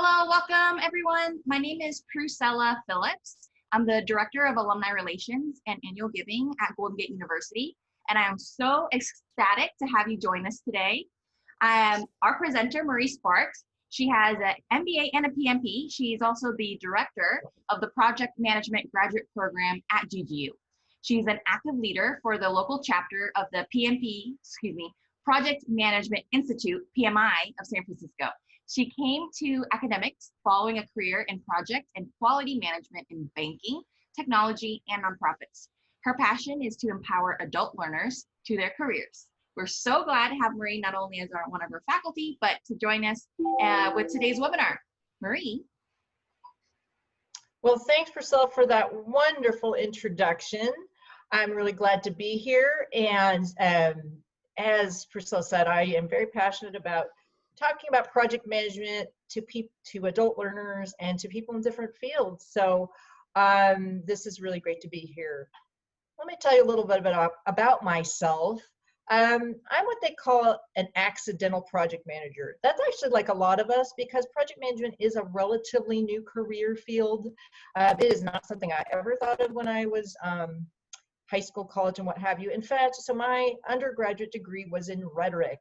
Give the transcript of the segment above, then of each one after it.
Hello, welcome everyone. My name is Prusella Phillips. I'm the Director of Alumni Relations and Annual Giving at Golden Gate University, and I am so ecstatic to have you join us today. Our presenter, Marie Sparks. She has an MBA and a PMP. She's also the Director of the Project Management Graduate Program at GGU. She's an active leader for the local chapter of the Project Management Institute, PMI of San Francisco. She came to academics following a career in project and quality management in banking, technology, and nonprofits. Her passion is to empower adult learners to their careers. We're so glad to have Marie not only as one of our faculty, but to join us with today's webinar. Marie. Well, thanks, Priscilla, for that wonderful introduction. I'm really glad to be here. And as Priscilla said, I am very passionate about talking about project management to adult learners and to people in different fields. So this is really great to be here. Let me tell you a little bit about myself. I'm what they call an accidental project manager. That's actually like a lot of us because project management is a relatively new career field. It is not something I ever thought of when I was high school, college, and what have you. In fact, so my undergraduate degree was in rhetoric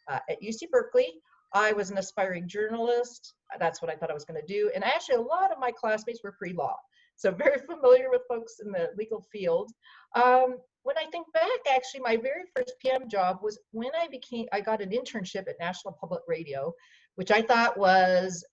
at UC Berkeley. I was an aspiring journalist. That's what I thought I was going to do. And actually, a lot of my classmates were pre-law, so very familiar with folks in the legal field. When I think back, actually, my very first PM job was when I got an internship at National Public Radio, which I thought was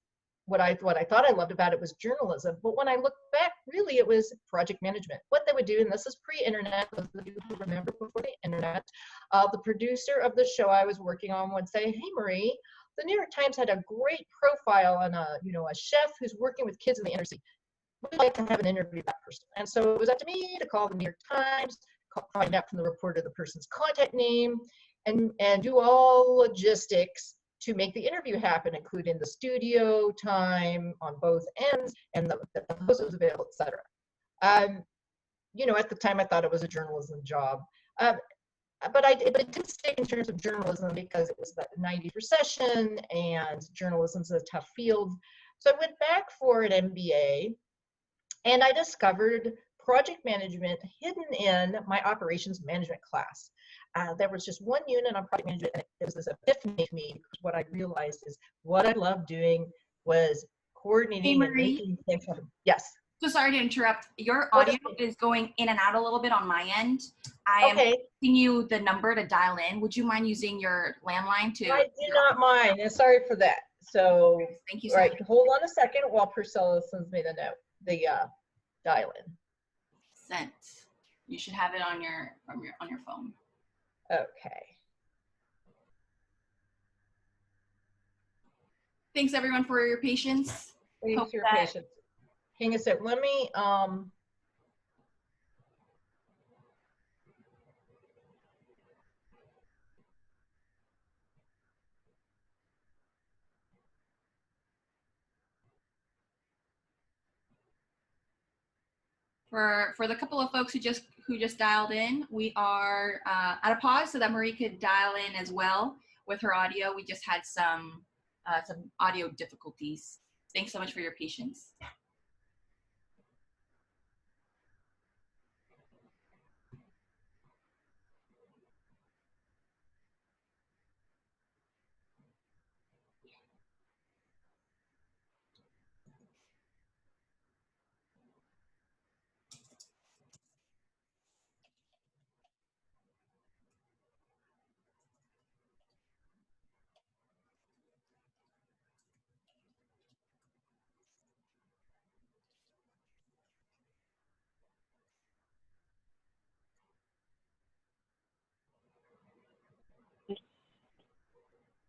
what I thought I loved about it was journalism. But when I look back, really, it was project management. What they would do, and this is pre-internet, those of you who remember before the internet, the producer of the show I was working on would say, "Hey, Marie, the New York Times had a great profile on a chef who's working with kids in the inner city. We'd like to have an interview with that person." And so it was up to me to call the New York Times, find out from the reporter the person's contact name, and do all logistics to make the interview happen, including the studio time on both ends and the host was available, etc. At the time I thought it was a journalism job. But it didn't stick in terms of journalism because it was the 90s recession and journalism's a tough field. So I went back for an MBA and I discovered project management hidden in my operations management class. There was just one unit on project management and it was this epiphany to me because what I realized is what I loved doing was coordinating and making things happen. Yes. So sorry to interrupt. Your audio is going in and out a little bit on my end. I am asking you the number to dial in. Would you mind using your landline to? I do not mind, and sorry for that. So, thank you so much. Hold on a second while Priscilla sends me the dial in. Sent. You should have it on your phone. Okay. Thanks everyone for your patience. Thanks for your patience. Hang on a sec. Let me For the couple of folks who just dialed in, we are at a pause so that Marie could dial in as well with her audio. We just had some audio difficulties. Thanks so much for your patience.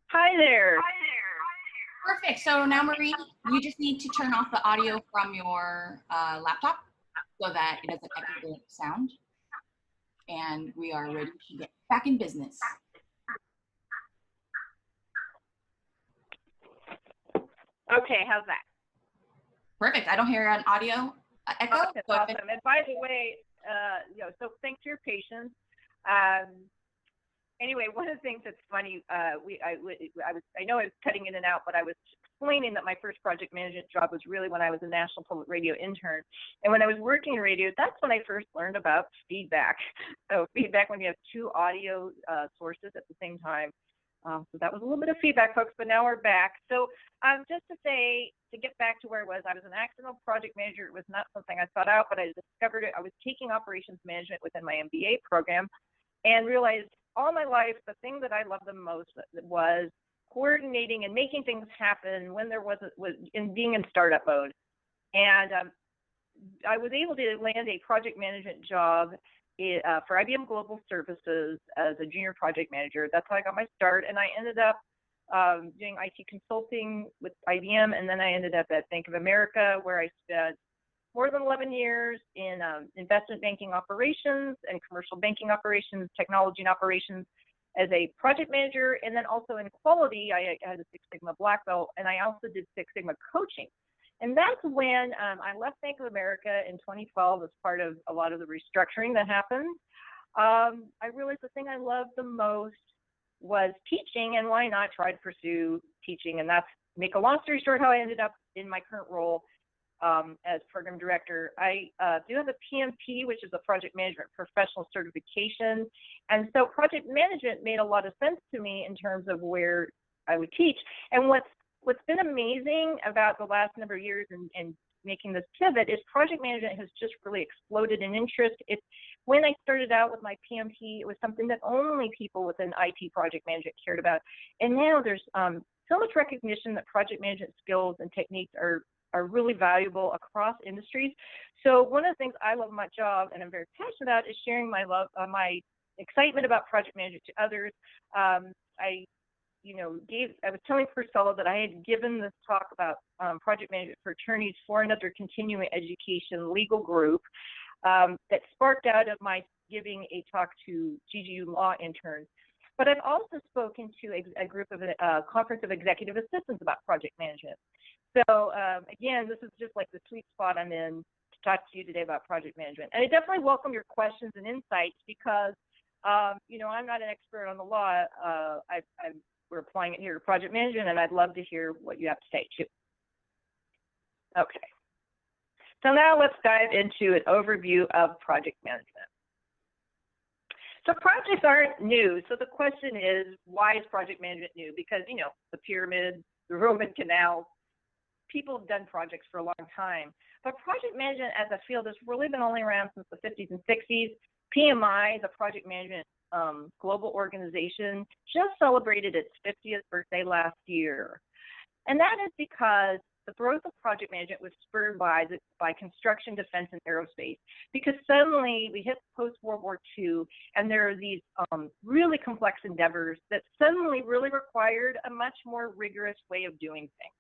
Hi there. Perfect. So now, Marie, you just need to turn off the audio from your laptop so that it doesn't echo the sound. And we are ready to get back in business. Okay, how's that? Perfect. I don't hear an audio echo. Oh, that's awesome. And by the way, so thanks for your patience. Anyway, one of the things that's funny, I know I was cutting in and out, but I was explaining that my first project management job was really when I was a National Public Radio intern. And when I was working in radio, that's when I first learned about feedback. So feedback when you have two audio sources at the same time. So that was a little bit of feedback, folks, but now we're back. So just to say, to get back to where I was an accidental project manager. It was not something I thought out, but I discovered it. I was taking operations management within my MBA program and realized all my life, the thing that I loved the most was coordinating and making things happen when there was in being in startup mode. And I was able to land a project management job for IBM Global Services as a junior project manager. That's how I got my start. And I ended up doing IT consulting with IBM. And then I ended up at Bank of America, where I spent more than 11 years in investment banking operations and commercial banking operations, technology and operations as a project manager. And then also in quality, I had a Six Sigma black belt, and I also did Six Sigma coaching. And that's when I left Bank of America in 2012 as part of a lot of the restructuring that happened. I realized the thing I loved the most was teaching, and why not try to pursue teaching? And that's, make a long story short, how I ended up in my current role as program director. I do have a PMP, which is a project management professional certification. And so project management made a lot of sense to me in terms of where I would teach. And what's been amazing about the last number of years and making this pivot is project management has just really exploded in interest. When I started out with my PMP, it was something that only people within IT project management cared about. And now there's so much recognition that project management skills and techniques are really valuable across industries. So one of the things I love my job and I'm very passionate about is sharing my love, my excitement about project management to others. I was telling Priscilla that I had given this talk about project management for attorneys for another continuing education legal group that sparked out of my giving a talk to GGU law interns. But I've also spoken to a group of a conference of executive assistants about project management. So again, this is just like the sweet spot I'm in to talk to you today about project management. And I definitely welcome your questions and insights because, I'm not an expert on the law. We're applying it here to project management, and I'd love to hear what you have to say too. Okay. So now let's dive into an overview of project management. So projects aren't new. So the question is, why is project management new? Because, the pyramids, the Roman canals, people have done projects for a long time. But project management as a field has really been only around since the 50s and 60s. PMI, the project management global organization, just celebrated its 50th birthday last year. And that is because the growth of project management was spurred by construction, defense, and aerospace. Because suddenly we hit post-World War II, and there are these really complex endeavors that suddenly really required a much more rigorous way of doing things.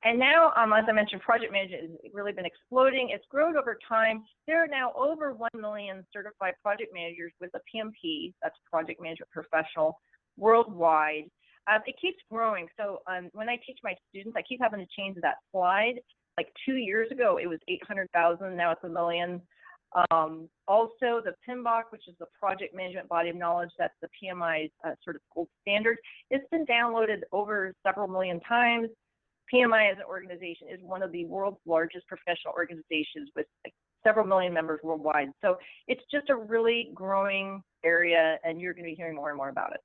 And now, as I mentioned, project management has really been exploding. It's grown over time. There are now over 1 million certified project managers with a PMP, that's project management professional, worldwide. It keeps growing. So when I teach my students, I keep having to change that slide. Like 2 years ago, it was 800,000. Now it's 1 million. Also, the PMBOK, which is the project management body of knowledge, that's the PMI's sort of gold standard. It's been downloaded over several million times. PMI as an organization is one of the world's largest professional organizations with several million members worldwide. So it's just a really growing area, and you're going to be hearing more and more about it.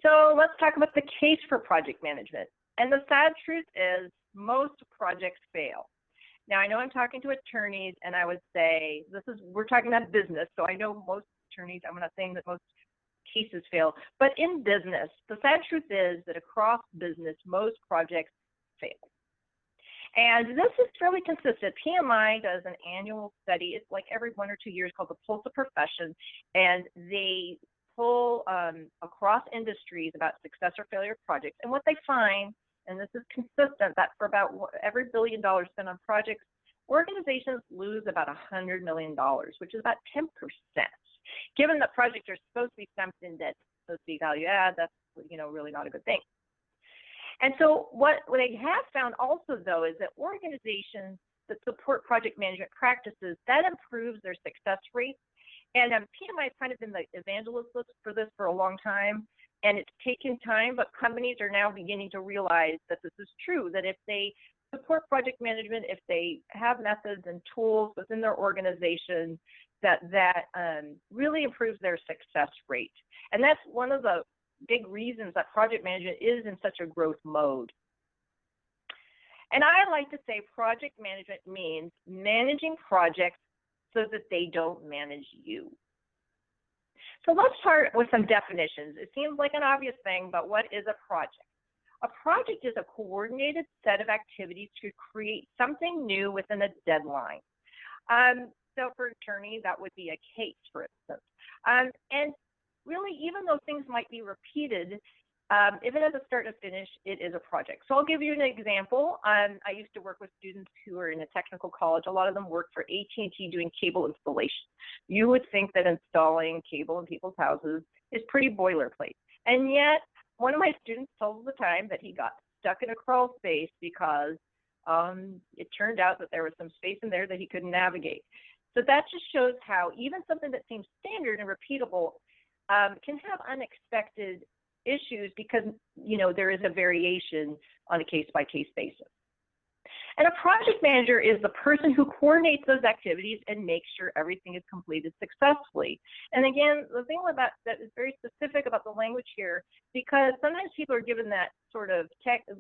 So let's talk about the case for project management. And the sad truth is most projects fail. Now, I know I'm talking to attorneys, and I would say we're talking about business, so I know most attorneys, I'm not saying that most cases fail, but in business, the sad truth is that across business, most projects fail. And this is fairly consistent. PMI does an annual study. It's like every 1 or 2 years, called the Pulse of Profession, and they pull across industries about success or failure projects. And what they find, and this is consistent, that for about every $1 billion spent on projects, organizations lose about $100 million, which is about 10%. Given that projects are supposed to be something that's supposed to be value add, that's really not a good thing. And so what they have found also, though, is that organizations that support project management practices, that improves their success rate. And PMI has kind of been the evangelist for this for a long time, and it's taken time, but companies are now beginning to realize that this is true, that if they support project management, if they have methods and tools within their organization, that really improves their success rate. And that's one of the big reasons that project management is in such a growth mode. And I like to say project management means managing projects so that they don't manage you. So let's start with some definitions. It seems like an obvious thing, but what is a project? A project is a coordinated set of activities to create something new within a deadline. So for an attorney, that would be a case, for instance. And really, even though things might be repeated, if it has a start and a finish, it is a project. So I'll give you an example. I used to work with students who are in a technical college. A lot of them work for AT&T doing cable installation. You would think that installing cable in people's houses is pretty boilerplate. And yet, one of my students told the time that he got stuck in a crawl space because it turned out that there was some space in there that he couldn't navigate. So that just shows how even something that seems standard and repeatable can have unexpected issues because, you know, there is a variation on a case-by-case basis. And a project manager is the person who coordinates those activities and makes sure everything is completed successfully. And again, the thing about that is very specific about the language here, because sometimes people are given that sort of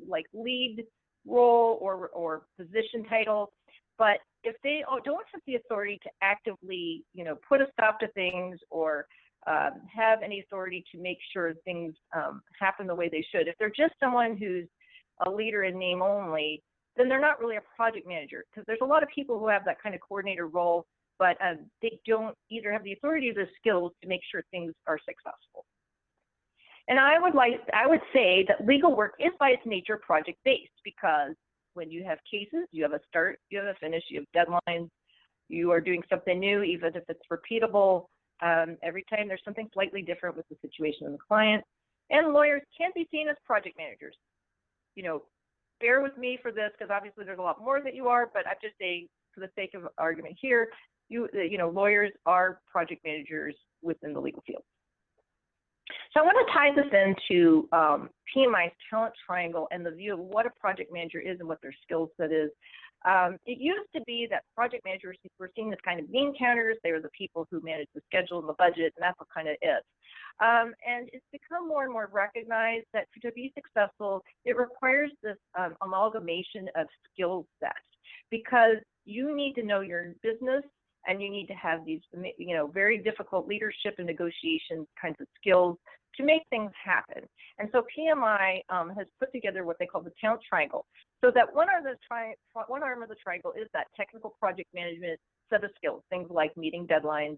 like lead role or position title, but if they don't have the authority to actively, you know, put a stop to things or have any authority to make sure things happen the way they should. If they're just someone who's a leader in name only, then they're not really a project manager, because there's a lot of people who have that kind of coordinator role, but they don't either have the authority or the skills to make sure things are successful. And I would say that legal work is by its nature project-based, because when you have cases, you have a start, you have a finish, you have deadlines, you are doing something new, even if it's repeatable. Every time there's something slightly different with the situation and the client. And lawyers can be seen as project managers. You know, bear with me for this, because obviously there's a lot more that you are, but I'm just saying, for the sake of argument here, you know, lawyers are project managers within the legal field. So I want to tie this into PMI's talent triangle and the view of what a project manager is and what their skill set is. It used to be that project managers were seen as kind of bean counters. They were the people who managed the schedule and the budget, and that's what kind of it. And it's become more and more recognized that to be successful, it requires this amalgamation of skill sets, because you need to know your business and you need to have these, you know, very difficult leadership and negotiation kinds of skills to make things happen. And so PMI has put together what they call the talent triangle, so that one arm of the triangle is that technical project management set of skills, things like meeting deadlines,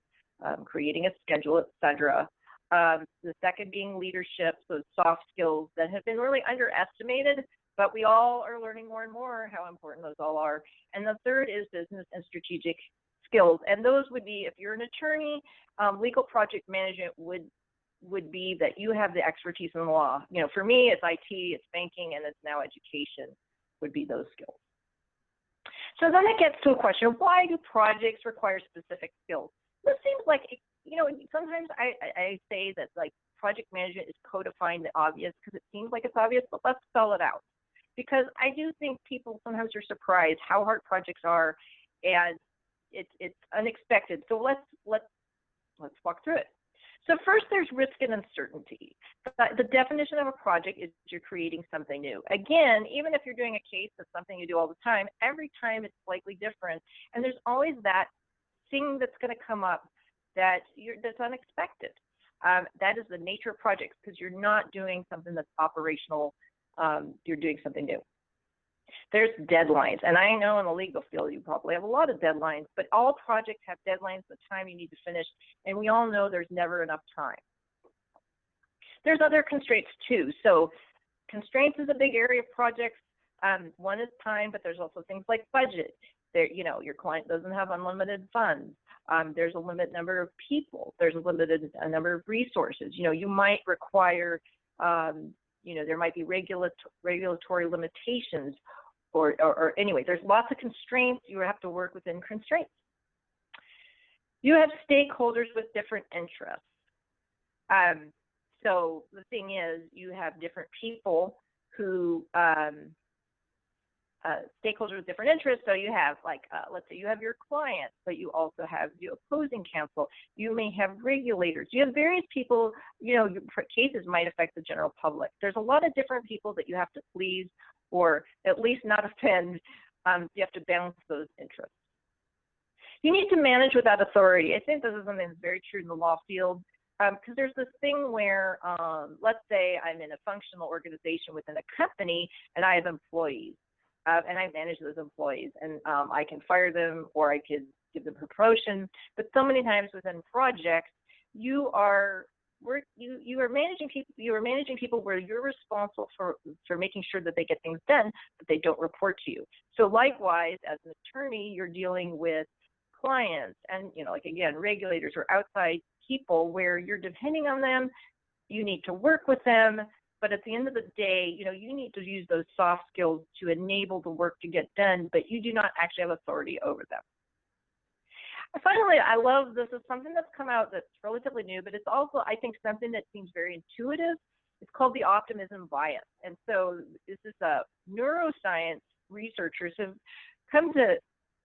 creating a schedule, etc. The second being leadership, so soft skills that have been really underestimated, but we all are learning more and more how important those all are. And the third is business and strategic skills, and those would be, if you're an attorney, legal project management would be that you have the expertise in the law. You know, for me, it's IT, it's banking, and it's now education would be those skills. So then it gets to a question, why do projects require specific skills? This seems like, you know, sometimes I say that like project management is codifying the obvious because it seems like it's obvious, but let's spell it out. Because I do think people sometimes are surprised how hard projects are, and it's unexpected. So let's walk through it. So first, there's risk and uncertainty. The definition of a project is you're creating something new. Again, even if you're doing a case of something you do all the time, every time it's slightly different, and there's always that thing that's going to come up that's unexpected. That is the nature of projects, because you're not doing something that's operational. You're doing something new. There's deadlines, and I know in the legal field you probably have a lot of deadlines, but all projects have deadlines, the time you need to finish, and we all know there's never enough time. There's other constraints too. So constraints is a big area of projects. One is time, but there's also things like budget. There, you know, your client doesn't have unlimited funds. There's a limited number of people. There's a limited number of resources. You know, you might require you know, there might be regulatory limitations, or anyway, there's lots of constraints. You have to work within constraints. You have stakeholders with different interests. So the thing is, you have different people who, stakeholders with different interests. So you have, like, let's say you have your clients, but you also have the opposing counsel. You may have regulators. You have various people, you know, your cases might affect the general public. There's a lot of different people that you have to please, or at least not offend. You have to balance those interests. You need to manage without authority. I think this is something that's very true in the law field, because there's this thing where, let's say I'm in a functional organization within a company and I have employees, and I manage those employees, and I can fire them or I could give them a promotion. But so many times within projects, you are managing people. You are managing people where you're responsible for making sure that they get things done, but they don't report to you. So likewise, as an attorney, you're dealing with clients and, you know, like, again, regulators or outside people where you're depending on them. You need to work with them, but at the end of the day, you know, you need to use those soft skills to enable the work to get done, but you do not actually have authority over them. Finally, I love this. Is something that's come out that's relatively new, but it's also, I think, something that seems very intuitive. It's called the optimism bias. And so this is neuroscience researchers have come to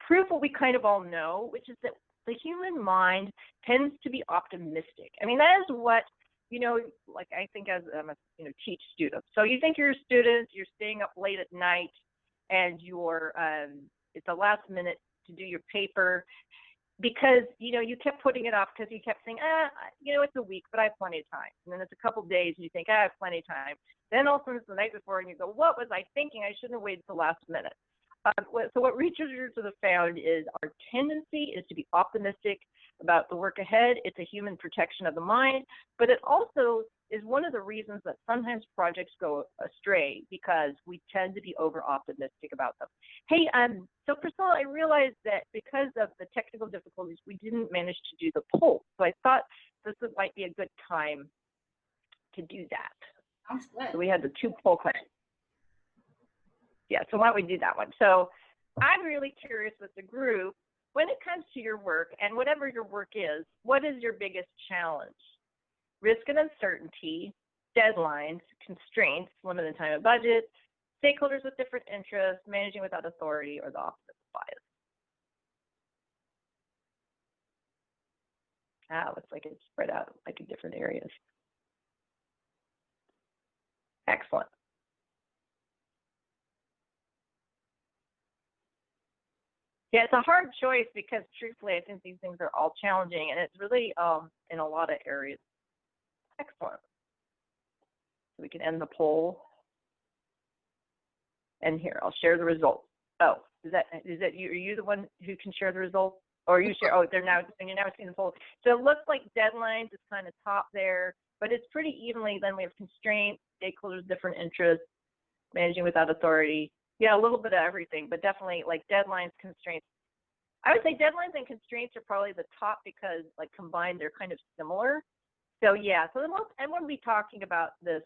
prove what we kind of all know, which is that the human mind tends to be optimistic. I mean, that is what, you know, like, I think as teach students. So you think you're a student, you're staying up late at night, and you're it's the last minute to do your paper because, you know, you kept putting it off because you kept saying, you know, it's a week, but I have plenty of time. And then it's a couple days and you think, I have plenty of time. Then all of a sudden it's the night before and you go, what was I thinking? I shouldn't have waited till the last minute. So what researchers have found is our tendency is to be optimistic about the work ahead. It's a human protection of the mind, but it also is one of the reasons that sometimes projects go astray because we tend to be over optimistic about them. Hey, so Priscilla, I realized that because of the technical difficulties, we didn't manage to do the poll. So I thought this might be a good time to do that. Sounds good. So we had the 2 poll questions. Yeah, so why don't we do that one? So I'm really curious with the group, when it comes to your work and whatever your work is, what is your biggest challenge? Risk and uncertainty, deadlines, constraints, limited time and budget, stakeholders with different interests, managing without authority, or the opposite bias. Looks like it's spread out like in different areas. Excellent. Yeah, it's a hard choice because truthfully, I think these things are all challenging and it's really in a lot of areas. Excellent. So we can end the poll. And here, I'll share the results. Oh, is that you? Are you the one who can share the results? Or you share, you're now seeing the poll. So it looks like deadlines is kind of top there, but it's pretty evenly. Then we have constraints, stakeholders, different interests, managing without authority. Yeah, a little bit of everything, but definitely like deadlines, constraints. I would say deadlines and constraints are probably the top because like combined, they're kind of similar. So yeah, so I'm going to be talking about this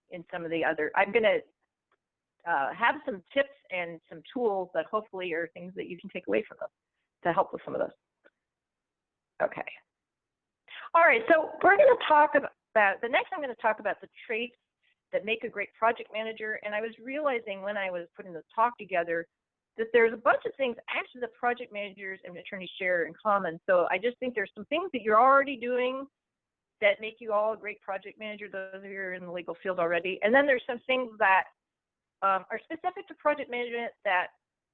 in some of the other, I'm going to have some tips and some tools that hopefully are things that you can take away from them to help with some of those. Okay. All right, so we're going to talk about, next I'm going to talk about the traits that make a great project manager. And I was realizing when I was putting this talk together that there's a bunch of things actually the project managers and attorneys share in common. So I just think there's some things that you're already doing that make you all a great project manager, those of you who are in the legal field already. And then there's some things that are specific to project management that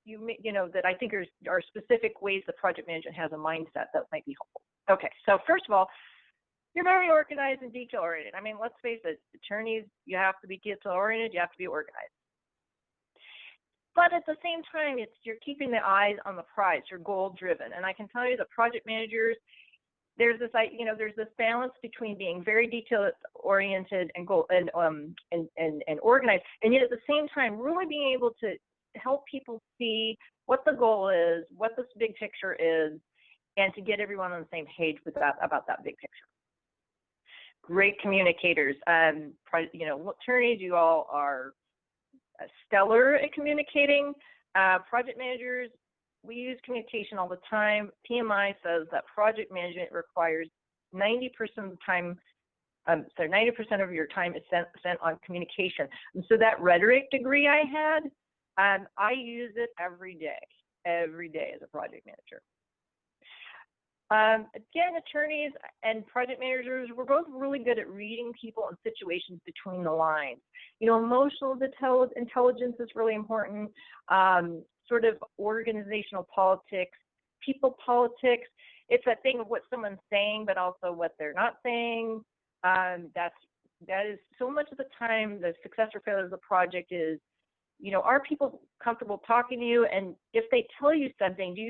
that I think are specific ways the project management has a mindset that might be helpful. Okay, so first of all, you're very organized and detail-oriented. I mean, let's face it, attorneys, you have to be detail-oriented, you have to be organized. But at the same time, you're keeping the eyes on the prize, you're goal-driven. And I can tell you that project managers, there's this balance between being very detail-oriented and organized, and yet at the same time, really being able to help people see what the goal is, what this big picture is, and to get everyone on the same page about that big picture. Great communicators. Attorneys, you all are stellar at communicating. Project managers, we use communication all the time. PMI says that project management requires 90% of the time, 90% of your time is spent on communication. And so that rhetoric degree I had, I use it every day as a project manager. Again, attorneys and project managers, we're both really good at reading people and situations between the lines. You know, emotional intelligence is really important. Sort of organizational politics, people politics. It's that thing of what someone's saying, but also what they're not saying. That is so much of the time the success or failure of the project is, you know, are people comfortable talking to you? And if they tell you something, do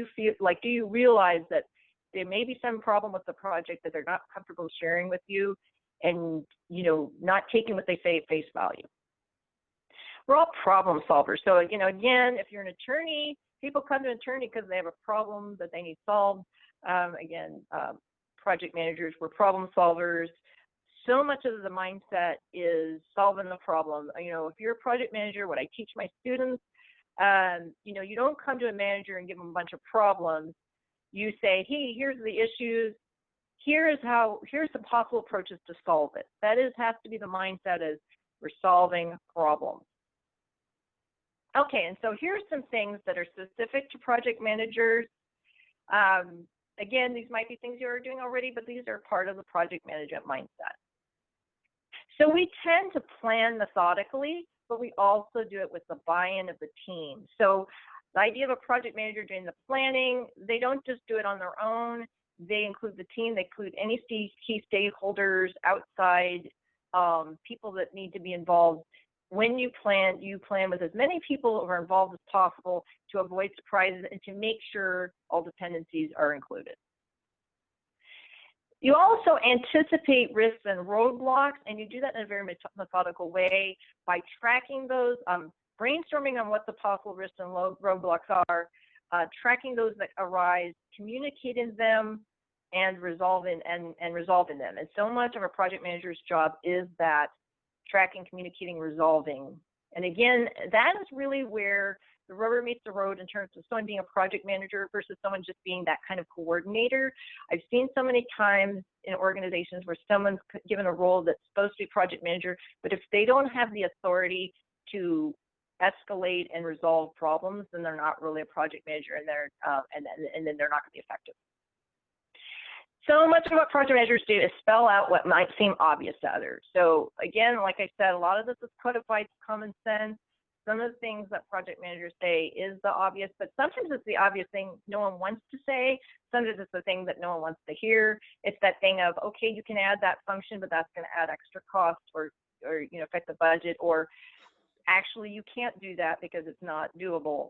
you realize that there may be some problem with the project that they're not comfortable sharing with you, and, you know, not taking what they say at face value? We're all problem solvers. So, you know, again, if you're an attorney, people come to an attorney because they have a problem that they need solved. Project managers, we're problem solvers. So much of the mindset is solving the problem. You know, if you're a project manager, what I teach my students, you know, you don't come to a manager and give them a bunch of problems. You say, hey, here's the issues. Here's the possible approaches to solve it. That has to be the mindset, is we're solving problems. Okay, and so here's some things that are specific to project managers. Again, these might be things you're doing already, but these are part of the project management mindset. So we tend to plan methodically, but we also do it with the buy-in of the team. So the idea of a project manager doing the planning, they don't just do it on their own. They include the team, they include any key stakeholders, outside people that need to be involved. When you plan with as many people who are involved as possible to avoid surprises and to make sure all dependencies are included. You also anticipate risks and roadblocks, and you do that in a very methodical way by tracking those, brainstorming on what the possible risks and roadblocks are, tracking those that arise, communicating them, and resolving them. And so much of a project manager's job is that tracking, communicating, resolving. And again, that is really where the rubber meets the road in terms of someone being a project manager versus someone just being that kind of coordinator. I've seen so many times in organizations where someone's given a role that's supposed to be project manager, but if they don't have the authority to escalate and resolve problems, then they're not really a project manager, and then they're not going to be effective. So much of what project managers do is spell out what might seem obvious to others. So again, like I said, a lot of this is codified common sense. Some of the things that project managers say is the obvious, but sometimes it's the obvious thing no one wants to say. Sometimes it's the thing that no one wants to hear. It's that thing of, okay, you can add that function, but that's going to add extra cost or you know, affect the budget, or actually you can't do that because it's not doable.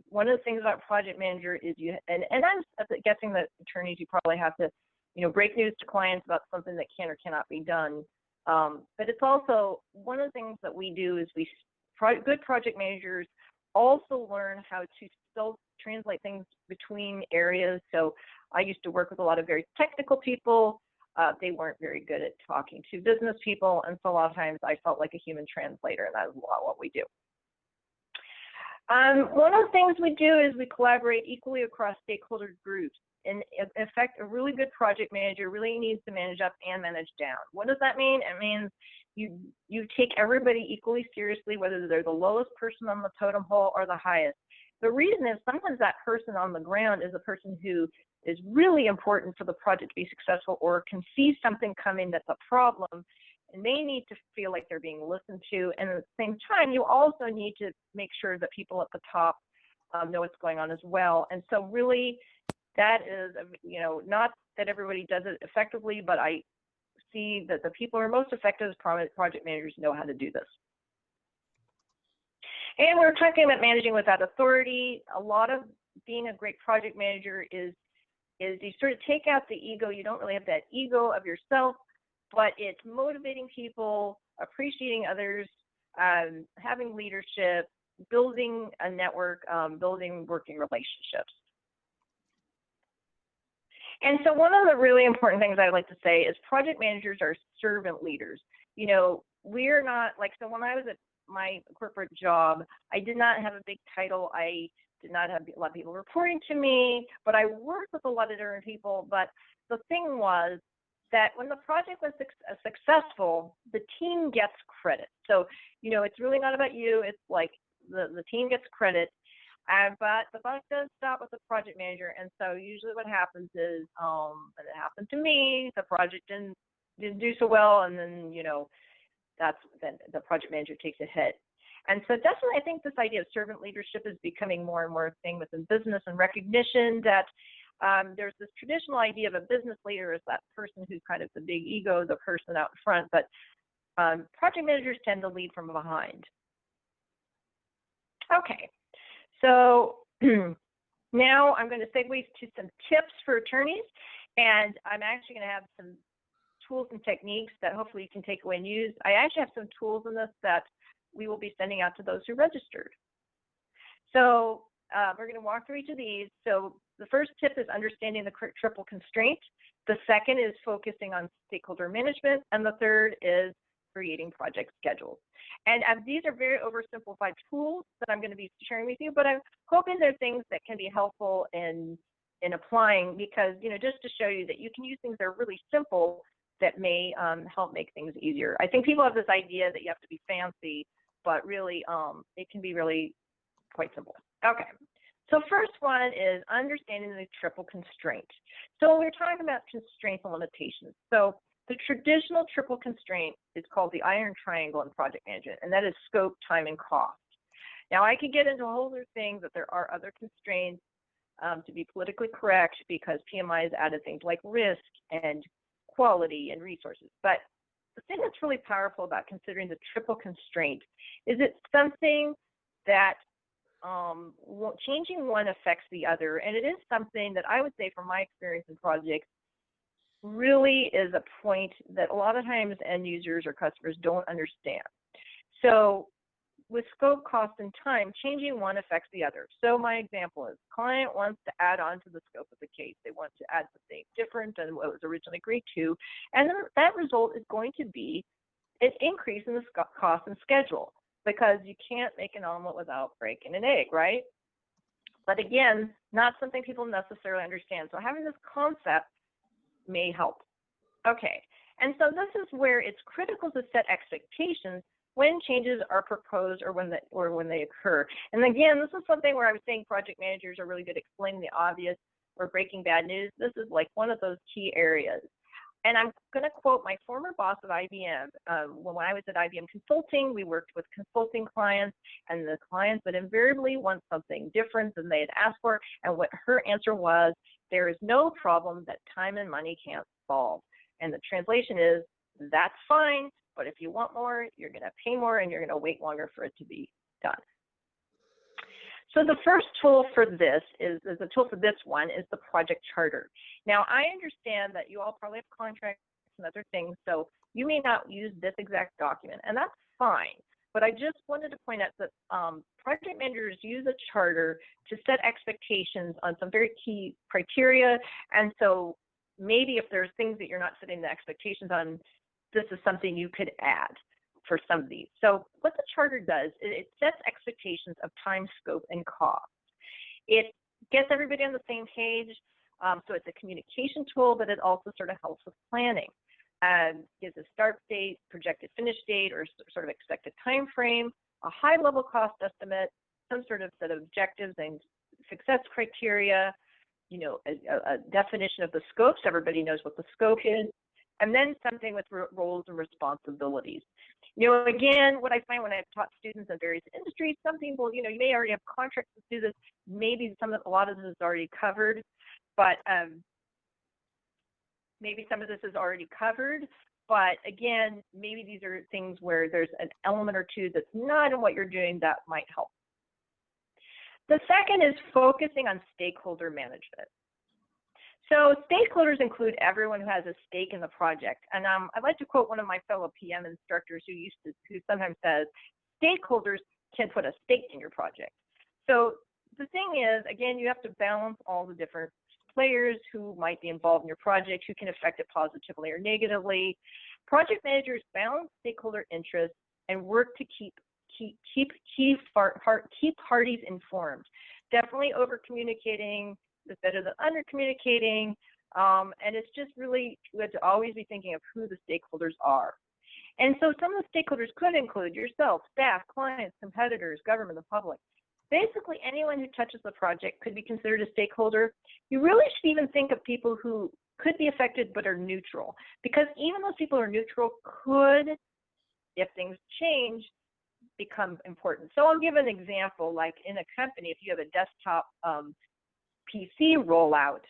One of the things about project manager is and I'm guessing that attorneys, you probably have to, you know, break news to clients about something that can or cannot be done. But it's also one of the things that we do is good project managers also learn how to still translate things between areas. So I used to work with a lot of very technical people. They weren't very good at talking to business people. And so a lot of times I felt like a human translator, and that's a lot what we do. One of the things we do is we collaborate equally across stakeholder groups. And in effect, a really good project manager really needs to manage up and manage down. What does that mean? It means you take everybody equally seriously, whether they're the lowest person on the totem pole or the highest. The reason is sometimes that person on the ground is a person who is really important for the project to be successful, or can see something coming that's a problem, and they need to feel like they're being listened to. And at the same time, you also need to make sure that people at the top know what's going on as well. And so really, that is, you know, not that everybody does it effectively, but I see that the people who are most effective as project managers know how to do this. And we're talking about managing without authority. A lot of being a great project manager is you sort of take out the ego. You don't really have that ego of yourself, but it's motivating people, appreciating others, having leadership, building a network, building working relationships. And so one of the really important things I'd like to say is project managers are servant leaders. You know, we're not like, so when I was at my corporate job, I did not have a big title. I did not have a lot of people reporting to me, but I worked with a lot of different people. But the thing was that when the project was successful, the team gets credit. So, you know, it's really not about you. It's like the team gets credit. But the buck does stop with the project manager. And so usually what happens is, and it happened to me, the project didn't do so well. And then, you know, then the project manager takes a hit. And so definitely, I think this idea of servant leadership is becoming more and more a thing within business, and recognition that there's this traditional idea of a business leader as that person who's kind of the big ego, the person out in front, but project managers tend to lead from behind. Okay, so now I'm going to segue to some tips for attorneys, and I'm actually going to have some tools and techniques that hopefully you can take away and use. I actually have some tools in this that we will be sending out to those who registered. So we're going to walk through each of these. So the first tip is understanding the triple constraint. The second is focusing on stakeholder management. And the third is creating project schedules. And these are very oversimplified tools that I'm going to be sharing with you, but I'm hoping they're things that can be helpful in applying, because, you know, just to show you that you can use things that are really simple that may help make things easier. I think people have this idea that you have to be fancy, but really it can be really quite simple. Okay, so first one is understanding the triple constraint. So we're talking about constraints and limitations. So the traditional triple constraint is called the iron triangle in project management, and that is scope, time, and cost. Now I could get into a whole other thing that there are other constraints to be politically correct, because PMIs added things like risk and quality and resources. But the thing that's really powerful about considering the triple constraint is it's something that changing one affects the other. And it is something that I would say, from my experience in projects, really is a point that a lot of times end users or customers don't understand. So with scope, cost, and time, changing one affects the other. So my example is, client wants to add on to the scope of the case. They want to add something different than what was originally agreed to. And that result is going to be an increase in the cost and schedule, because you can't make an omelet without breaking an egg, right? But again, not something people necessarily understand. So having this concept may help. Okay, and so this is where it's critical to set expectations when changes are proposed or when they occur. And again, this is something where I was saying project managers are really good at explaining the obvious or breaking bad news. This is like one of those key areas. And I'm going to quote my former boss at IBM. When I was at IBM Consulting, we worked with consulting clients, and the clients would invariably want something different than they had asked for. And what her answer was, there is no problem that time and money can't solve. And the translation is, that's fine, but if you want more, you're going to pay more, and you're going to wait longer for it to be done. So the first tool for this is the tool for this one is the project charter. Now, I understand that you all probably have contracts and other things, so you may not use this exact document, and that's fine. But I just wanted to point out that project managers use a charter to set expectations on some very key criteria. And so maybe if there's things that you're not setting the expectations on, this is something you could add for some of these. So what the charter does, it sets expectations of time, scope, and cost. It gets everybody on the same page. So it's a communication tool, but it also sort of helps with planning. Gives a start date, projected finish date, or sort of expected time frame, a high-level cost estimate, some sort of set of objectives and success criteria, you know, a definition of the scope, so everybody knows what the scope is, and then something with roles and responsibilities. You know, again, what I find when I've taught students in various industries, some people, you know, you may already have contracts to do this. Maybe a lot of this is already covered, but maybe some of this is already covered. But again, maybe these are things where there's an element or two that's not in what you're doing that might help. The second is focusing on stakeholder management. So stakeholders include everyone who has a stake in the project. And I'd like to quote one of my fellow PM instructors who sometimes says, stakeholders can put a stake in your project. So the thing is, again, you have to balance all the different players who might be involved in your project, who can affect it positively or negatively. Project managers balance stakeholder interests and work to keep parties informed. definitely over communicating is better than under communicating. And it's just really good to always be thinking of who the stakeholders are. And so some of the stakeholders could include yourself, staff, clients, competitors, government, the public. Basically, anyone who touches the project could be considered a stakeholder. You really should even think of people who could be affected but are neutral, because even those people who are neutral could, if things change, become important. So I'll give an example, like in a company, if you have a desktop PC rollout,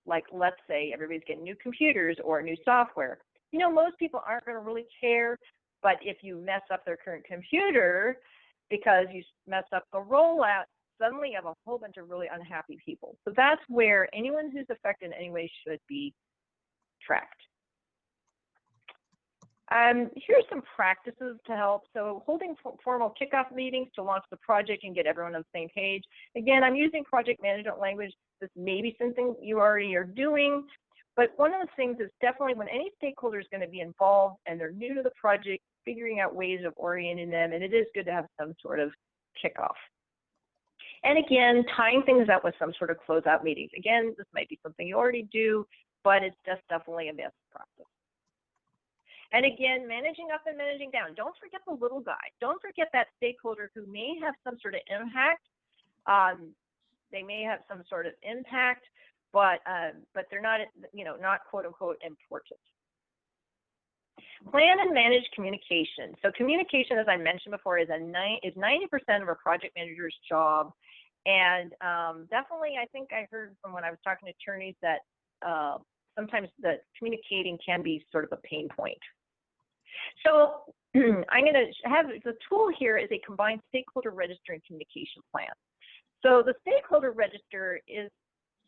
like let's say everybody's getting new computers or new software, you know, most people aren't going to really care, but if you mess up their current computer because you messed up the rollout, suddenly you have a whole bunch of really unhappy people. So that's where anyone who's affected in any way should be tracked. Here's some practices to help. So holding formal kickoff meetings to launch the project and get everyone on the same page. Again, I'm using project management language. This may be something you already are doing, but one of the things is definitely when any stakeholder is going to be involved and they're new to the project, figuring out ways of orienting them, and it is good to have some sort of kickoff. And again, tying things up with some sort of closeout meetings. Again, this might be something you already do, but it's just definitely a best practice. And again, managing up and managing down. Don't forget the little guy. Don't forget that stakeholder who may have some sort of impact. They may have some sort of impact, but they're not, you know, not quote unquote important. Plan and manage communication. So communication, as I mentioned before, is 90% of a project manager's job. And definitely, I think I heard from when I was talking to attorneys that sometimes the communicating can be sort of a pain point. So I'm going to have the tool here is a combined stakeholder register and communication plan. So the stakeholder register is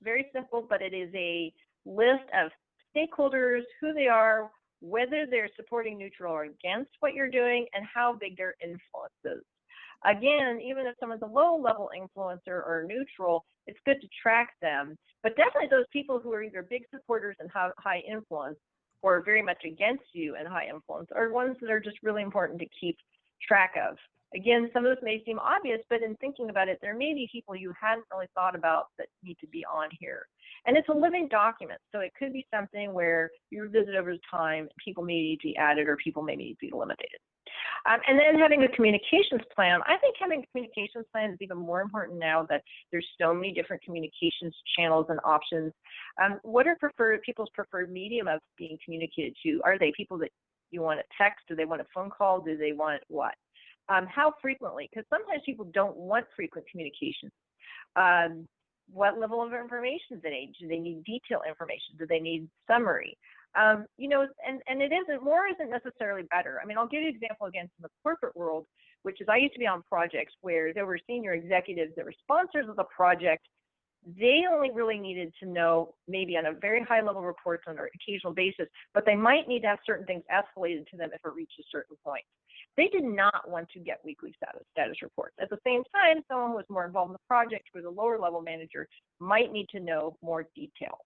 very simple, but it is a list of stakeholders, who they are, whether they're supporting, neutral, or against what you're doing, and how big their influence is. Again, even if someone's a low-level influencer or neutral, it's good to track them. But definitely those people who are either big supporters and have high influence or very much against you and high influence are ones that are just really important to keep track of. Again, some of this may seem obvious, but in thinking about it, there may be people you hadn't really thought about that need to be on here. And it's a living document, so it could be something where you revisit over time, people may need to be added or people may need to be eliminated. And then having a communications plan. I think having a communications plan is even more important now that there's so many different communications channels and options. What are people's preferred medium of being communicated to? Are they people that you want a text? Do they want a phone call? Do they want what? How frequently? Because sometimes people don't want frequent communications. What level of information do they need? Do they need detailed information? Do they need summary? You know, and it isn't, more isn't necessarily better. I mean, I'll give you an example again from the corporate world, which is I used to be on projects where there were senior executives that were sponsors of the project. They only really needed to know maybe on a very high level reports on an occasional basis, but they might need to have certain things escalated to them if it reached a certain point. They did not want to get weekly status reports. At the same time, someone who was more involved in the project, who was a lower level manager, might need to know more detail.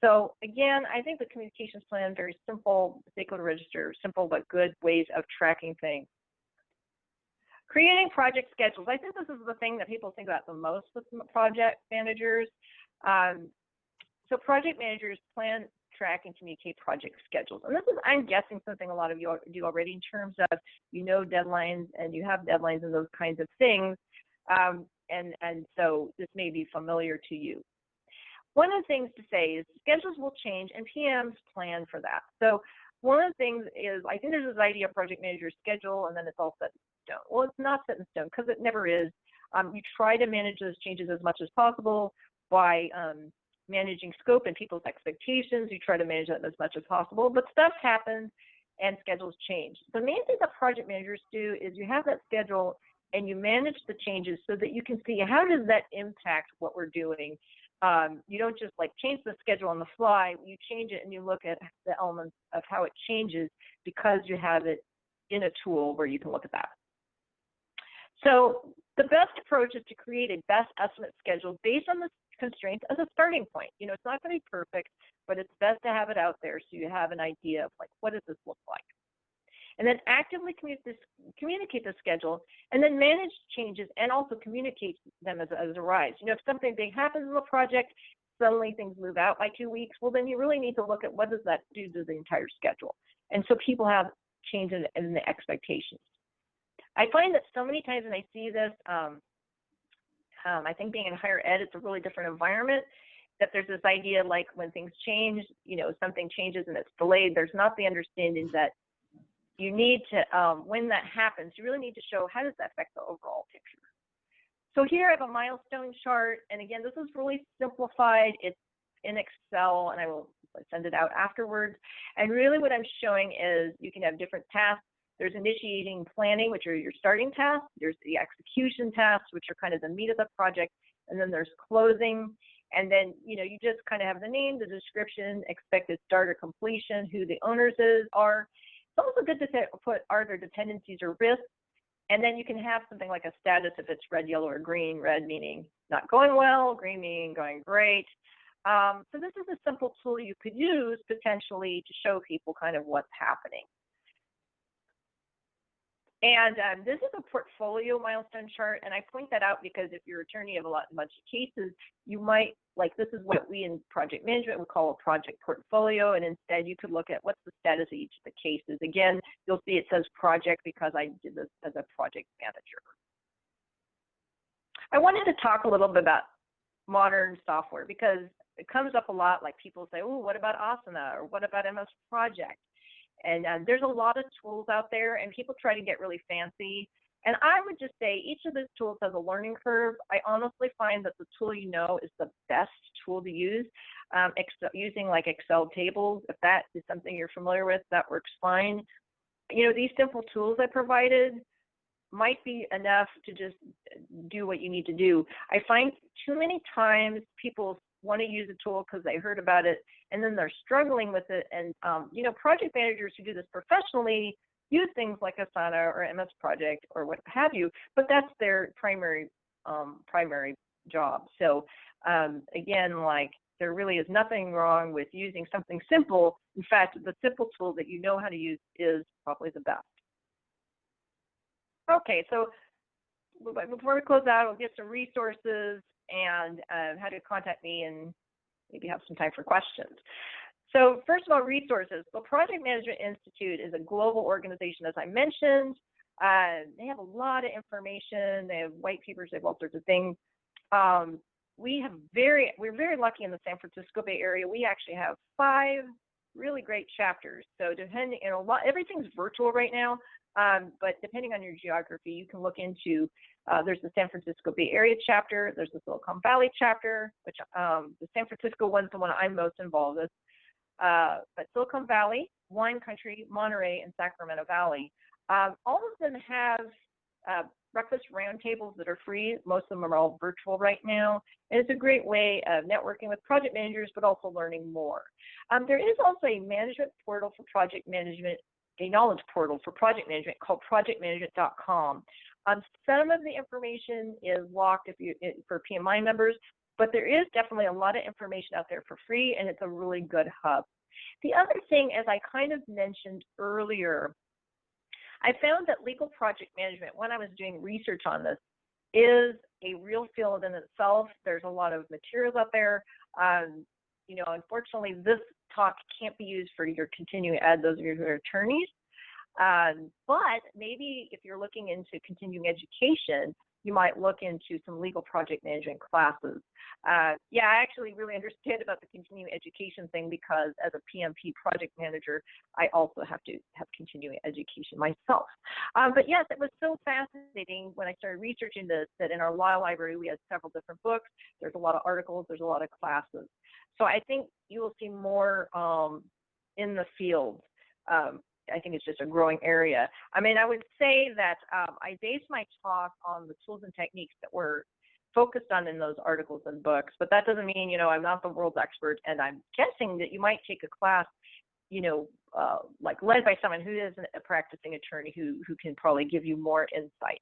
So again, I think the communications plan, very simple, stakeholder register, simple but good ways of tracking things. Creating project schedules. I think this is the thing that people think about the most with project managers. So project managers plan, track, and communicate project schedules. And this is, I'm guessing, something a lot of you do already in terms of, you know, deadlines and you have deadlines and those kinds of things. And so this may be familiar to you. One of the things to say is schedules will change and PMs plan for that. So one of the things is, I think there's this idea of project manager schedule and then it's all set in stone. Well, it's not set in stone because it never is. You try to manage those changes as much as possible by managing scope and people's expectations. You try to manage that as much as possible, but stuff happens and schedules change. The main thing that project managers do is you have that schedule and you manage the changes so that you can see how does that impact what we're doing. You don't just like change the schedule on the fly, you change it and you look at the elements of how it changes because you have it in a tool where you can look at that. So the best approach is to create a best estimate schedule based on the constraints as a starting point. You know, it's not going to be perfect, but it's best to have it out there so you have an idea of like, what does this look like? and then actively communicate the schedule, and then manage changes and also communicate them as arise. You know, if something big happens in the project, suddenly things move out by 2 weeks, well, then you really need to look at what does that do to the entire schedule. And so people have changes in the expectations. I find that so many times when I see this, I think being in higher ed, it's a really different environment, that there's this idea like when things change, you know, something changes and it's delayed, there's not the understanding that you need to, when that happens, you really need to show how does that affect the overall picture. So here I have a milestone chart, and again, this is really simplified. It's in Excel, and I will send it out afterwards. And really what I'm showing is you can have different tasks. There's initiating planning, which are your starting tasks. There's the execution tasks, which are kind of the meat of the project. And then there's closing. And then, you know, you just kind of have the name, the description, expected start or completion, who the owners are. It's also good to put are there dependencies or risks. And then you can have something like a status if it's red, yellow, or green. Red meaning not going well, green meaning going great. So this is a simple tool you could use potentially to show people kind of what's happening. And this is a portfolio milestone chart, and I point that out because if you're an attorney, you have a bunch of cases, you might, like this is what we in project management would call a project portfolio, and instead you could look at what's the status of each of the cases. Again, you'll see it says project because I did this as a project manager. I wanted to talk a little bit about modern software because it comes up a lot, like people say, oh, what about Asana, or what about MS Project? And there's a lot of tools out there, and people try to get really fancy. And I would just say each of those tools has a learning curve. I honestly find that the tool you know is the best tool to use. Using like Excel tables, if that is something you're familiar with, that works fine. You know, these simple tools I provided might be enough to just do what you need to do. I find too many times people want to use a tool because they heard about it and then they're struggling with it. And, you know, project managers who do this professionally use things like Asana or MS Project or what have you, but that's their primary job. So again, like there really is nothing wrong with using something simple. In fact, the simple tool that you know how to use is probably the best. Okay, so before we close out, we'll get some resources and how to contact me and maybe have some time for questions. So first of all, resources. The Project Management Institute is a global organization, as I mentioned. They have a lot of information. They have white papers. They have all sorts of things. We're very lucky in the San Francisco Bay Area. We actually have 5 really great chapters. So depending, you know, everything's virtual right now. But depending on your geography, you can look into, there's the San Francisco Bay Area chapter, there's the Silicon Valley chapter, which the San Francisco one's the one I'm most involved with. But Silicon Valley, Wine Country, Monterey, and Sacramento Valley, all of them have breakfast roundtables that are free. Most of them are all virtual right now. And it's a great way of networking with project managers, but also learning more. There is also a management portal for project management, a knowledge portal for project management called projectmanagement.com. Some of the information is locked for PMI members, but there is definitely a lot of information out there for free, and it's a really good hub. The other thing, as I kind of mentioned earlier, I found that legal project management, when I was doing research on this, is a real field in itself. There's a lot of materials out there. You know, unfortunately, this talk can't be used for your continuing ed, those of you who are attorneys. But maybe if you're looking into continuing education, you might look into some legal project management classes. Yeah, I actually really understand about the continuing education thing because as a PMP project manager, I also have to have continuing education myself. But yes, it was so fascinating when I started researching this that in our law library, we had several different books. There's a lot of articles, there's a lot of classes. So I think you will see more in the field. I think it's just a growing area. I mean, I would say that I based my talk on the tools and techniques that were focused on in those articles and books, but that doesn't mean, you know, I'm not the world's expert, and I'm guessing that you might take a class, you know, like led by someone who is a practicing attorney who can probably give you more insight.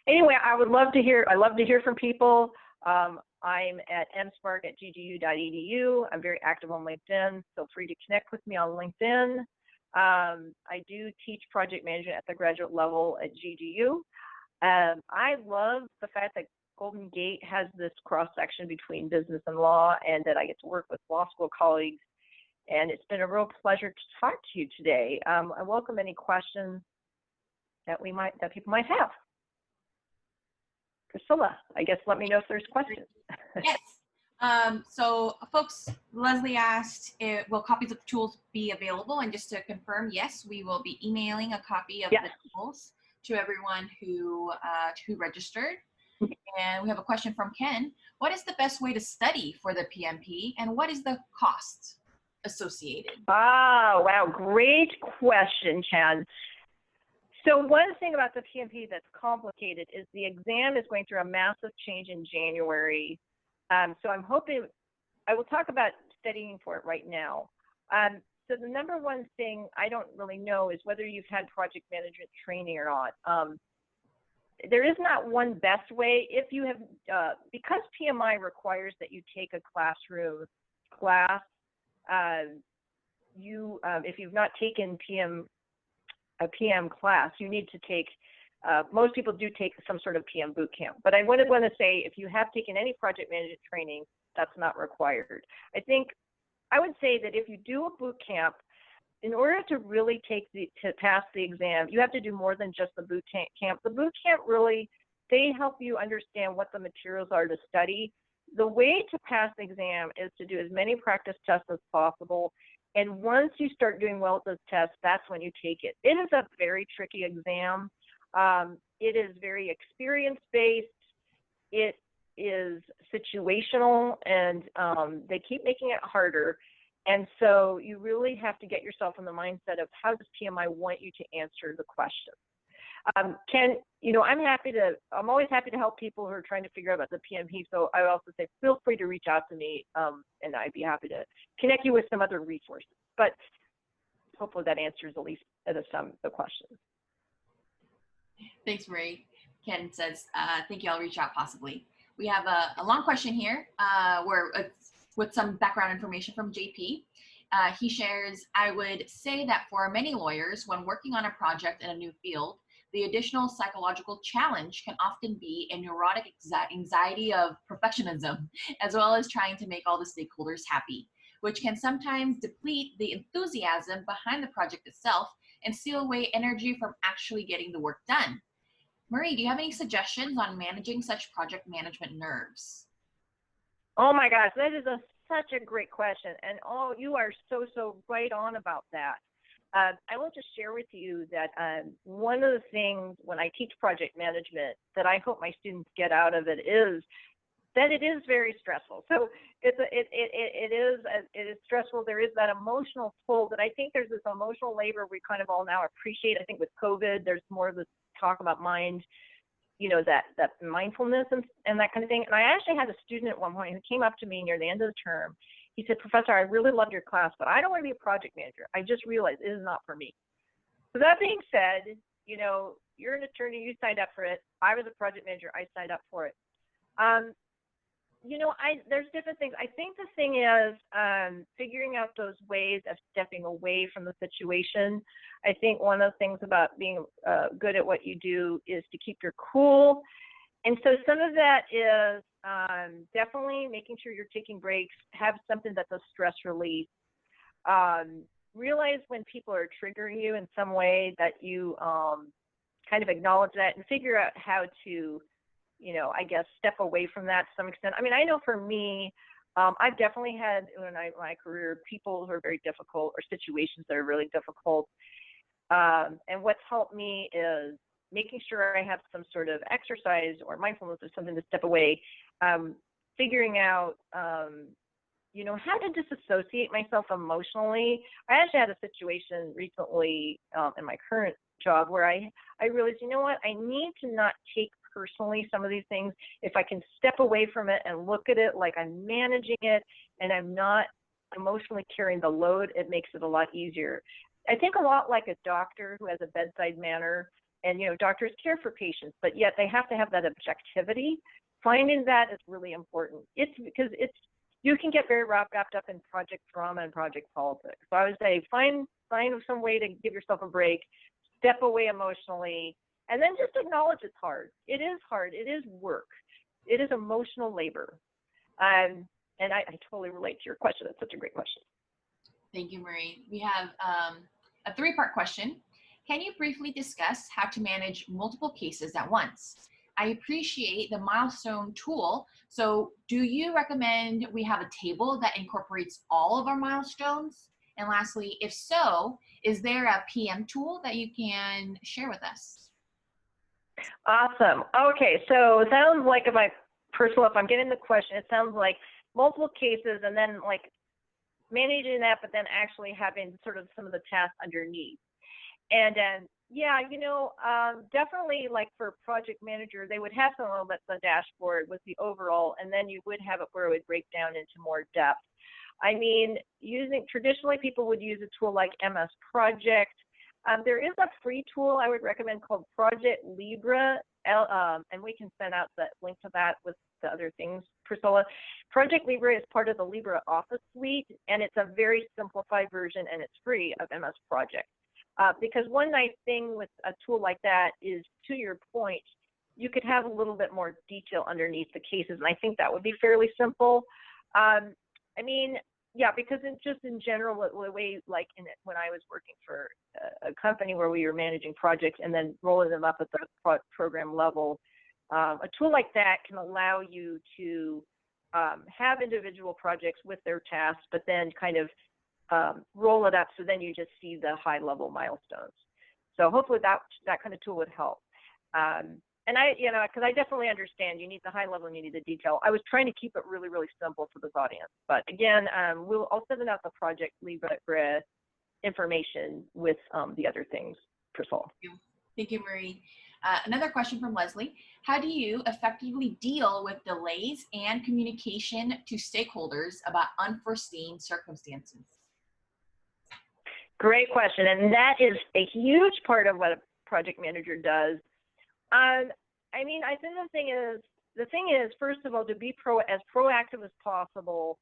Anyway, I love to hear from people. I'm at mspark@ggu.edu. I'm very active on LinkedIn. Feel free to connect with me on LinkedIn. I do teach project management at the graduate level at GGU. I love the fact that Golden Gate has this cross-section between business and law, and that I get to work with law school colleagues. And it's been a real pleasure to talk to you today. I welcome any questions that people might have. Priscilla, I guess let me know if there's questions. Yes. So folks, Leslie asked, will copies of tools be available? And just to confirm, yes, we will be emailing a copy of the tools to everyone who registered. And we have a question from Ken. What is the best way to study for the PMP, and what is the cost associated? Oh, wow, great question, Ken. So one thing about the PMP that's complicated is the exam is going through a massive change in January. So I'm hoping, I will talk about studying for it right now. So the number one thing I don't really know is whether you've had project management training or not. There is not one best way. If you have, because PMI requires that you take a classroom class, if you've not taken a PM class, you need to take, most people do take some sort of PM boot camp. But I want to say, if you have taken any project management training, that's not required. I would say that if you do a boot camp, in order to really to pass the exam, you have to do more than just the boot camp. The boot camp really, they help you understand what the materials are to study. The way to pass the exam is to do as many practice tests as possible. And once you start doing well at those tests, that's when you take it. It is a very tricky exam. It is very experience-based. It is situational, and they keep making it harder. And so you really have to get yourself in the mindset of how does PMI want you to answer the question. Ken, I'm always happy to help people who are trying to figure out about the PMP. So I would also say, feel free to reach out to me, and I'd be happy to connect you with some other resources. But hopefully that answers at least some of the questions. Thanks, Marie. Ken says, thank you, I'll reach out possibly. We have a long question here with some background information from JP. He shares, I would say that for many lawyers, when working on a project in a new field, the additional psychological challenge can often be a neurotic anxiety of perfectionism, as well as trying to make all the stakeholders happy, which can sometimes deplete the enthusiasm behind the project itself and steal away energy from actually getting the work done. Marie, do you have any suggestions on managing such project management nerves? Oh my gosh, that is such a great question. And you are so right on about that. I will just share with you that one of the things when I teach project management that I hope my students get out of it is that it is very stressful. So it is stressful. There is that emotional pull that I think there's this emotional labor we kind of all now appreciate. I think with COVID, there's more of this talk about mind, that mindfulness and that kind of thing. And I actually had a student at one point who came up to me near the end of the term. He said, Professor, I really loved your class, but I don't want to be a project manager. I just realized it is not for me. So that being said, you're an attorney, you signed up for it. I was a project manager, I signed up for it. There's different things. I think the thing is figuring out those ways of stepping away from the situation. I think one of the things about being good at what you do is to keep your cool. And so some of that is definitely making sure you're taking breaks, have something that's a stress relief. Realize when people are triggering you in some way that you kind of acknowledge that and figure out how to step away from that to some extent. I mean, I know for me, I've definitely had in my career people who are very difficult or situations that are really difficult. And what's helped me is making sure I have some sort of exercise or mindfulness or something to step away, figuring out, how to disassociate myself emotionally. I actually had a situation recently in my current job where I realized, I need to not take personally some of these things. If I can step away from it and look at it like I'm managing it and I'm not emotionally carrying the load, it makes it a lot easier. I think a lot like a doctor who has a bedside manner, and doctors care for patients, but yet they have to have that objectivity. Finding that is really important. It's because you can get very wrapped up in project drama and project politics. So I would say find find some way to give yourself a break, step away emotionally, and then just acknowledge it's hard. It is hard. It is work. It is emotional labor. And I totally relate to your question. That's such a great question. Thank you, Marie. We have a 3-part question. Can you briefly discuss how to manage multiple cases at once? I appreciate the Milestone tool. So do you recommend we have a table that incorporates all of our milestones? And lastly, if so, is there a PM tool that you can share with us? Awesome. Okay, so it sounds like if I'm getting the question, it sounds like multiple cases and then like managing that, but then actually having sort of some of the tasks underneath. And yeah, definitely like for project manager, they would have some of the dashboard with the overall, and then you would have it where it would break down into more depth. I mean, traditionally people would use a tool like MS Project. There is a free tool I would recommend called Project Libre, and we can send out the link to that with the other things, Priscilla. Project Libre is part of the LibreOffice suite, and it's a very simplified version, and it's free of MS Project. Because one nice thing with a tool like that is, to your point, you could have a little bit more detail underneath the cases, and I think that would be fairly simple. I mean, yeah, because in general, the way, like when I was working for a company where we were managing projects and then rolling them up at the program level, a tool like that can allow you to have individual projects with their tasks, but then kind of roll it up so then you just see the high level milestones. So hopefully that kind of tool would help. And because I definitely understand you need the high level and you need the detail. I was trying to keep it really, really simple for this audience. But again, I'll send out the Project Libre information with the other things, Priscilla. Thank you, Marie. Another question from Leslie. How do you effectively deal with delays and communication to stakeholders about unforeseen circumstances? Great question. And that is a huge part of what a project manager does. I mean, I think the thing is, first of all, to be as proactive as possible.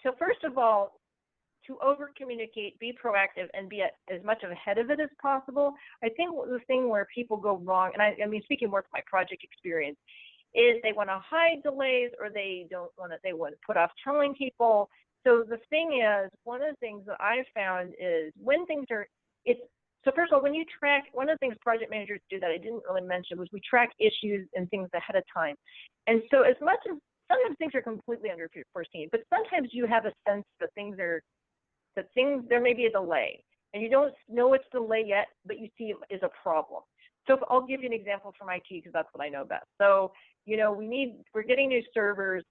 So first of all, to over communicate, be proactive, and be as much ahead of it as possible. I think the thing where people go wrong, and I mean, speaking more from my project experience, is they want to hide delays, or they want to put off telling people. So the thing is, one of the things that I've found is when things are, so first of all, when you track, one of the things project managers do that I didn't really mention was we track issues and things ahead of time. And so as much as sometimes things are completely unforeseen, but sometimes you have a sense that there may be a delay and you don't know it's delay yet, but you see it is a problem. So I'll give you an example from IT because that's what I know best. So, we're getting new servers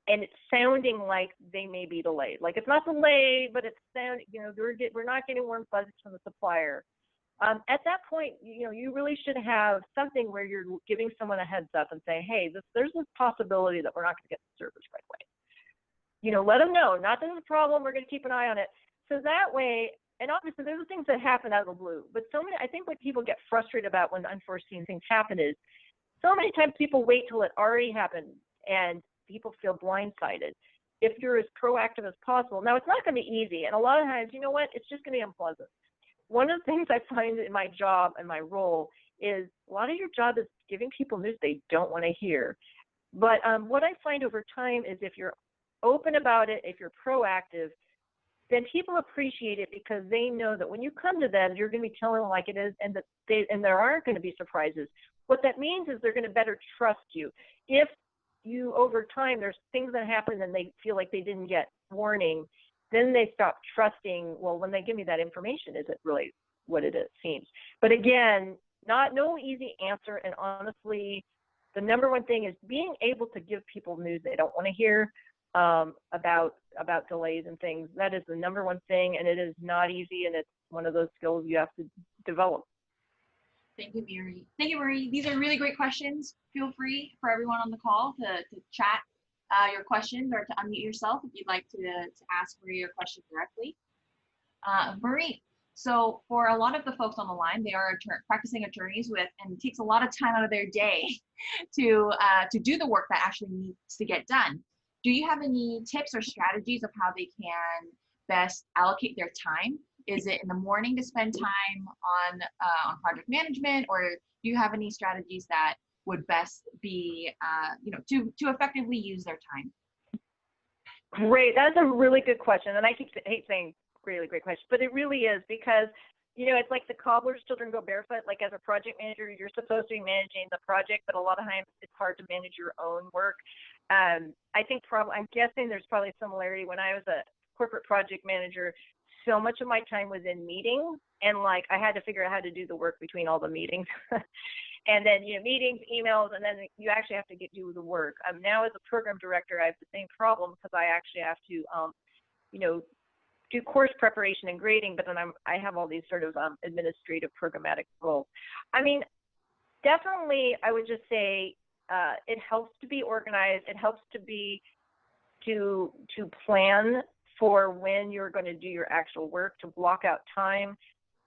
and it's sounding like they may be delayed. Like it's not delayed, but it's sounding, we're not getting warm fuzzies from the supplier. At that point, you really should have something where you're giving someone a heads up and saying, hey, there's this possibility that we're not going to get the servers right away. Let them know, not that it's a problem, we're going to keep an eye on it. So that way, and obviously there's things that happen out of the blue, but I think what people get frustrated about when unforeseen things happen is so many times people wait till it already happened and people feel blindsided. If you're as proactive as possible, now it's not going to be easy, and a lot of times, it's just going to be unpleasant. One of the things I find in my job and my role is a lot of your job is giving people news they don't want to hear. But what I find over time is if you're open about it, if you're proactive, then people appreciate it because they know that when you come to them, you're going to be telling them like it is, and and there aren't going to be surprises. What that means is they're going to better trust you. If you, over time, there's things that happen and they feel like they didn't get warning, then they stop trusting, well, when they give me that information, is it really what it seems? But again, no easy answer. And honestly, the number one thing is being able to give people news they don't want to hear about delays and things. That is the number one thing, and it is not easy, and it's one of those skills you have to develop. Thank you, Marie. Thank you, Marie. These are really great questions. Feel free for everyone on the call to chat your questions or to unmute yourself if you'd like to ask Marie your question directly. Marie, so for a lot of the folks on the line, they are practicing attorneys and it takes a lot of time out of their day to do the work that actually needs to get done. Do you have any tips or strategies of how they can best allocate their time Is it in the morning to spend time on project management, or do you have any strategies that would best be, to effectively use their time? Great. That's a really good question. And I hate saying really great question, but it really is, because it's like the cobbler's children go barefoot. Like, as a project manager, you're supposed to be managing the project, but a lot of times it's hard to manage your own work. I'm guessing there's probably a similarity. When I was a corporate project manager, so much of my time was in meetings, and like I had to figure out how to do the work between all the meetings. And then, meetings, emails, and then you actually have to do the work. Now, as a program director, I have the same problem, because I actually have to, do course preparation and grading, but then I have all these sort of administrative programmatic roles. I mean, definitely, I would just say it helps to be organized. It helps to plan for when you're going to do your actual work, to block out time.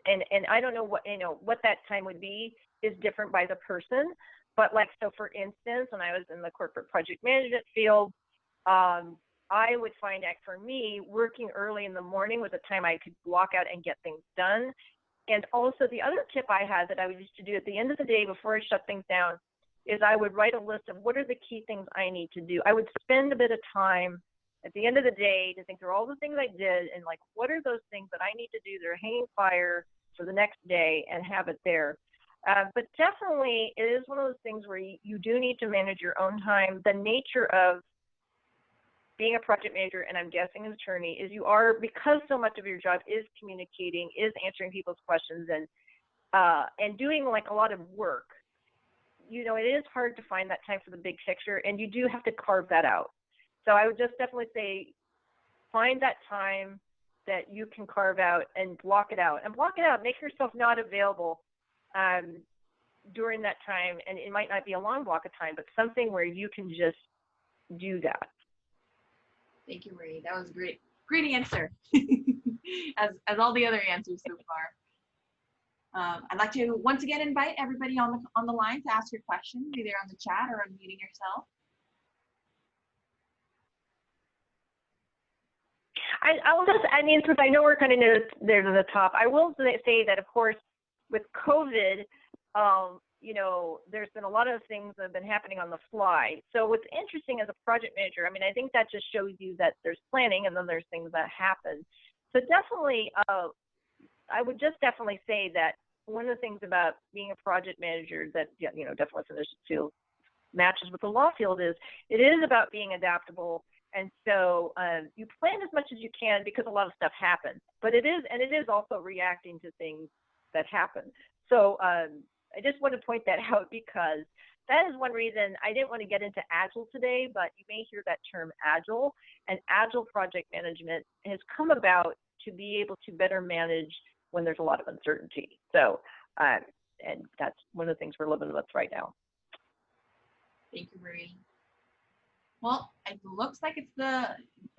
And I don't know what that time would be is different by the person. But like, so for instance, when I was in the corporate project management field, I would find that for me, working early in the morning was a time I could block out and get things done. And also the other tip I had that I used to do at the end of the day before I shut things down is I would write a list of what are the key things I need to do. I would spend a bit of time at the end of the day to think through all the things I did, and like, what are those things that I need to do that are hanging fire for the next day, and have it there. But definitely, it is one of those things where you do need to manage your own time. The nature of being a project manager, and I'm guessing an attorney, is because so much of your job is communicating, is answering people's questions, and doing like a lot of work. It is hard to find that time for the big picture, and you do have to carve that out. So I would just definitely say, find that time that you can carve out and block it out. And block it out. Make yourself not available during that time. And it might not be a long block of time, but something where you can just do that. Thank you, Marie. That was a great answer, as all the other answers so far. I'd like to once again invite everybody on the line to ask your questions, either on the chat or unmuting yourself. Since I know we're kind of near to the top, I will say that, of course, with COVID, there's been a lot of things that have been happening on the fly. So what's interesting as a project manager, I think that just shows you that there's planning, and then there's things that happen. So definitely, I would just definitely say that one of the things about being a project manager that, definitely for this field matches with the law field is it is about being adaptable. And so you plan as much as you can, because a lot of stuff happens, but it is also reacting to things that happen. So I just want to point that out, because that is one reason I didn't want to get into Agile today, but you may hear that term Agile, and Agile project management has come about to be able to better manage when there's a lot of uncertainty. So, and that's one of the things we're living with right now. Thank you, Marie. Well, it looks like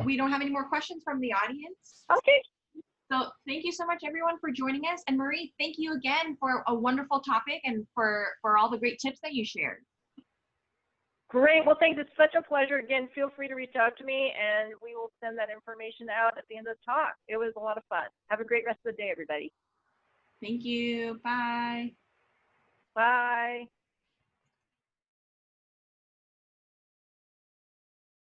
we don't have any more questions from the audience. Okay. So thank you so much, everyone, for joining us. And Marie, thank you again for a wonderful topic and for all the great tips that you shared. Great. Well, thanks. It's such a pleasure. Again, feel free to reach out to me, and we will send that information out at the end of the talk. It was a lot of fun. Have a great rest of the day, everybody. Thank you. Bye. Bye.